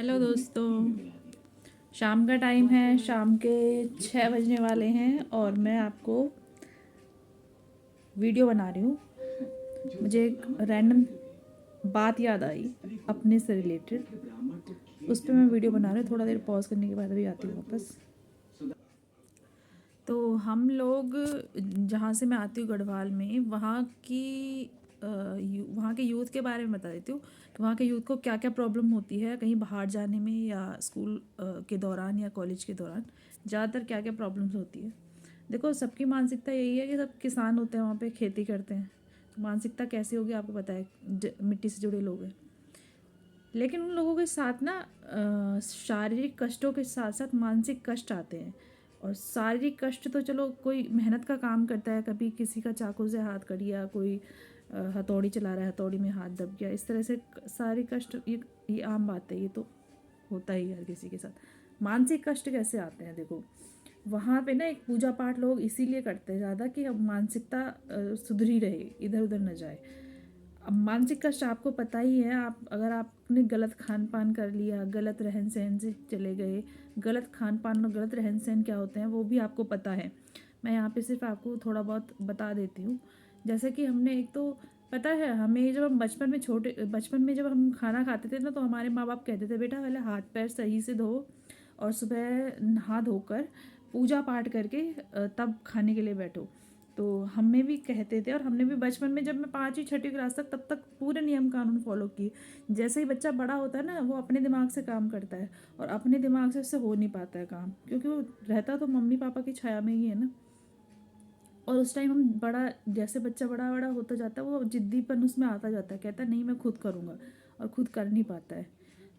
Hello दोस्तों, शाम का टाइम है। शाम के 6 बजने वाले हैं और मैं आपको वीडियो बना रही हूँ। मुझे एक रैंडम बात याद आई अपने से रिलेटेड, उस पर मैं वीडियो बना रही हूँ। थोड़ा देर पॉज करने के बाद अभी आती हूँ वापस। तो हम लोग जहाँ से मैं आती हूँ गढ़वाल में, वहाँ के यूथ के बारे में बता देती हूँ कि वहाँ के यूथ को क्या क्या प्रॉब्लम होती है कहीं बाहर जाने में, या स्कूल के दौरान या कॉलेज के दौरान ज़्यादातर क्या क्या प्रॉब्लम्स होती है। देखो, सबकी मानसिकता यही है कि सब किसान होते हैं, वहाँ पे खेती करते हैं, तो मानसिकता कैसी होगी आपको पता है, मिट्टी से जुड़े लोग हैं। लेकिन उन लोगों के साथ ना शारीरिक कष्टों के साथ साथ मानसिक कष्ट आते हैं। और शारीरिक कष्ट तो चलो, कोई मेहनत का काम करता है, कभी किसी का चाकू से हाथ कट गया, कोई हथौड़ी चला रहा है, हथौड़ी में हाथ दब गया, इस तरह से शारीरिक कष्ट ये आम बात है, ये तो होता ही है हर किसी के साथ। मानसिक कष्ट कैसे आते हैं, देखो वहाँ पे ना एक पूजा पाठ लोग इसीलिए करते हैं ज़्यादा कि अब मानसिकता सुधरी रहे, इधर उधर न जाए। अब मानसिक कष्ट आपको पता ही है, आप अगर आपने गलत खान पान कर लिया, गलत रहन सहन से चले गए, गलत खान पान और गलत रहन सहन क्या होते हैं वो भी आपको पता है। मैं यहाँ पे सिर्फ आपको थोड़ा बहुत बता देती हूँ। जैसे कि हमने एक तो पता है, हमें जब हम बचपन में जब हम खाना खाते थे ना, तो हमारे माँ बाप कहते थे बेटा पहले हाथ पैर सही से धो और सुबह नहा धोकर पूजा पाठ करके तब खाने के लिए बैठो। तो हमें भी कहते थे, और हमने भी बचपन में, जब मैं 5वीं 6वीं क्लास तक तब तक पूरे नियम कानून फॉलो किए। जैसे ही बच्चा बड़ा होता है ना, वो अपने दिमाग से काम करता है, और अपने दिमाग से उससे हो नहीं पाता है काम, क्योंकि वो रहता तो मम्मी पापा की छाया में ही है ना। और उस टाइम हम बड़ा, जैसे बच्चा बड़ा बड़ा होता जाता है, वो जिद्दीपन उसमें आता जाता है, कहता है नहीं मैं खुद करूँगा, और खुद कर नहीं पाता है।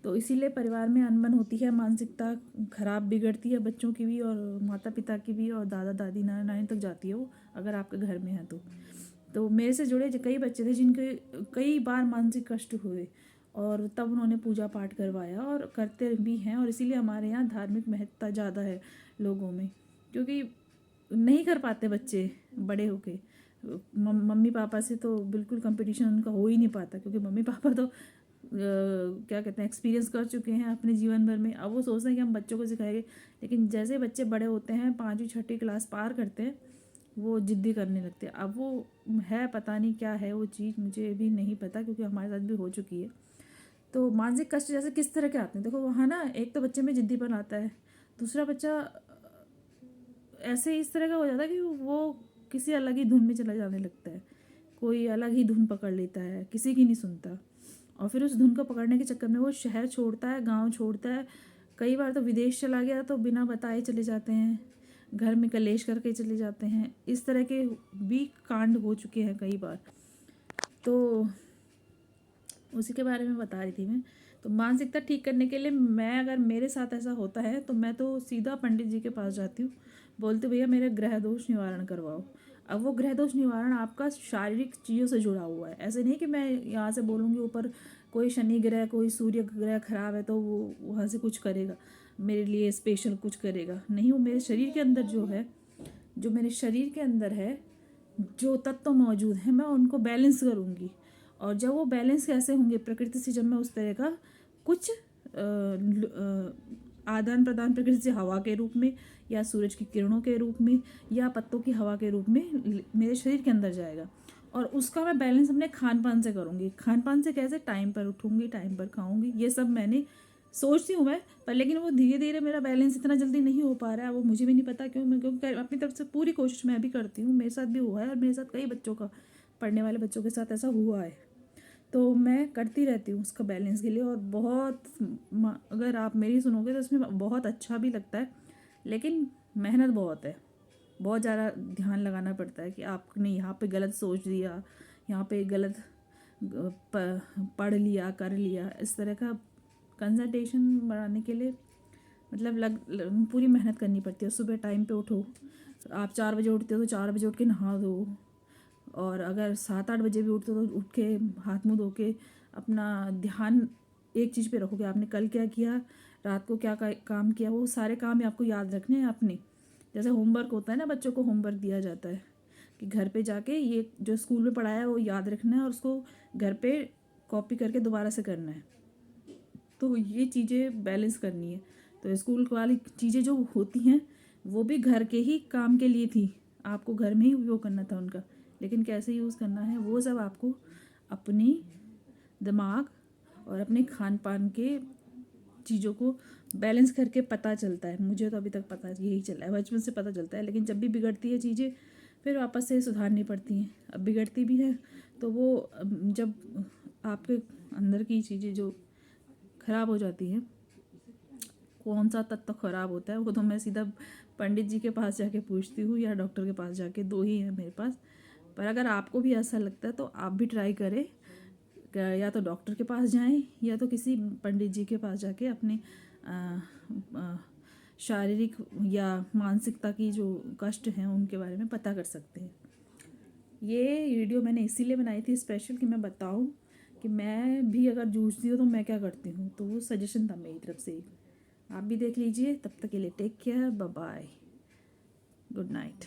तो इसीलिए परिवार में अनबन होती है, मानसिकता खराब बिगड़ती है बच्चों की भी, और माता पिता की भी, और दादा दादी नाना नानी तक जाती है वो, अगर आपके घर में है तो मेरे से जुड़े कई बच्चे थे जिनके कई बार मानसिक कष्ट हुए, और तब उन्होंने पूजा पाठ करवाया और करते भी हैं। और इसीलिए हमारे यहाँ धार्मिक महत्ता ज़्यादा है लोगों में, क्योंकि नहीं कर पाते बच्चे बड़े होके। मम्मी पापा से तो बिल्कुल कंपटीशन उनका हो ही नहीं पाता, क्योंकि मम्मी पापा तो क्या कहते हैं, एक्सपीरियंस कर चुके हैं अपने जीवन भर में। अब वो सोचते हैं कि हम बच्चों को सिखाएंगे, लेकिन जैसे बच्चे बड़े होते हैं, 5वीं 6वीं क्लास पार करते हैं, वो जिद्दी करने लगते हैं। अब वो है, पता नहीं क्या है वो चीज़, मुझे भी नहीं पता, क्योंकि हमारे साथ भी हो चुकी है। तो मानसिक कष्ट जैसे किस तरह के आते हैं, देखो वहाँ ना, एक तो बच्चे में जिद्दीपन आता है, दूसरा बच्चा ऐसे इस तरह का हो जाता है कि वो किसी अलग ही धुन में चला जाने लगता है, कोई अलग ही धुन पकड़ लेता है, किसी की नहीं सुनता। और फिर उस धुन को पकड़ने के चक्कर में वो शहर छोड़ता है, गांव छोड़ता है, कई बार तो विदेश चला गया तो बिना बताए चले जाते हैं, घर में कलेश करके चले जाते हैं। इस तरह के भी कांड हो चुके हैं कई बार। तो उसी के बारे में बता रही थी मैं। तो मानसिकता ठीक करने के लिए मैं, अगर मेरे साथ ऐसा होता है तो मैं तो सीधा पंडित जी के पास जाती हूँ, बोलती भैया मेरे ग्रह दोष निवारण करवाओ। अब वो ग्रह दोष निवारण आपका शारीरिक चीज़ों से जुड़ा हुआ है, ऐसे नहीं कि मैं यहाँ से बोलूँगी ऊपर कोई शनि ग्रह कोई सूर्य ग्रह खराब है तो वो वहाँ से कुछ करेगा मेरे लिए, स्पेशल कुछ करेगा नहीं। वो मेरे शरीर के अंदर जो है, जो मेरे शरीर के अंदर है, जो तत्व मौजूद हैं, मैं उनको बैलेंस करूँगी। और जब वो बैलेंस कैसे होंगे प्रकृति से, जब मैं उस तरह का कुछ आदान प्रदान प्रकृति से हवा के रूप में, या सूरज की किरणों के रूप में, या पत्तों की हवा के रूप में मेरे शरीर के अंदर जाएगा। और उसका मैं बैलेंस अपने खान पान से करूँगी। खान पान से कैसे, टाइम पर उठूँगी, टाइम पर खाऊँगी, ये सब मैंने सोचती हूँ मैं, पर लेकिन वो धीरे धीरे मेरा बैलेंस इतना जल्दी नहीं हो पा रहा है, वो मुझे भी नहीं पता क्यों। मैं क्योंकि अपनी तरफ से पूरी कोशिश मैं भी करती हूँ, मेरे साथ भी हुआ है, और मेरे साथ कई बच्चों का, पढ़ने वाले बच्चों के साथ ऐसा हुआ है। तो मैं करती रहती हूँ उसका बैलेंस के लिए, और बहुत अगर आप मेरी सुनोगे तो इसमें बहुत अच्छा भी लगता है, लेकिन मेहनत बहुत है, बहुत ज़्यादा ध्यान लगाना पड़ता है कि आपने यहाँ पे गलत सोच दिया, यहाँ पे गलत पढ़ लिया, कर लिया, इस तरह का कंसंट्रेशन बढ़ाने के लिए मतलब पूरी मेहनत करनी पड़ती है। सुबह टाइम पे उठो, आप 4 बजे उठते हो तो 4 बजे उठ के नहा दो, और अगर 7 8 बजे भी उठते हो तो उठ के हाथ मुँह धो के अपना ध्यान एक चीज़ पे रखोगे, आपने कल क्या किया, रात को क्या काम किया, वो सारे काम ही आपको याद रखने हैं अपने। जैसे होमवर्क होता है ना, बच्चों को होमवर्क दिया जाता है कि घर पे जाके ये जो स्कूल में पढ़ाया है वो याद रखना है, और उसको घर पे कॉपी करके दोबारा से करना है। तो ये चीज़ें बैलेंस करनी है। तो स्कूल वाली चीज़ें जो होती हैं वो भी घर के ही काम के लिए थी, आपको घर में ही उपयोग करना था उनका, लेकिन कैसे यूज़ करना है वो सब आपको अपनी दिमाग और अपने खान पान के चीज़ों को बैलेंस करके पता चलता है। मुझे तो अभी तक पता यही चला है, बचपन से पता चलता है, लेकिन जब भी बिगड़ती है चीज़ें फिर वापस से सुधारनी पड़ती हैं। अब बिगड़ती भी है तो वो जब आपके अंदर की चीज़ें जो खराब हो जाती हैं, कौन सा तत्व खराब होता है वो तो मैं सीधा पंडित जी के पास जाके पूछती हूँ या डॉक्टर के पास जाके, दो ही हैं मेरे पास। पर अगर आपको भी ऐसा लगता है तो आप भी ट्राई करें, या तो डॉक्टर के पास जाएं या तो किसी पंडित जी के पास जाके अपने अ, अ, शारीरिक या मानसिकता की जो कष्ट हैं उनके बारे में पता कर सकते हैं। ये वीडियो मैंने इसीलिए बनाई थी स्पेशल कि मैं बताऊं कि मैं भी अगर जूझती हूँ तो मैं क्या करती हूँ, तो वो सजेशन था मेरी तरफ से। आप भी देख लीजिए। तब तक के लिए take care, bye bye, good night.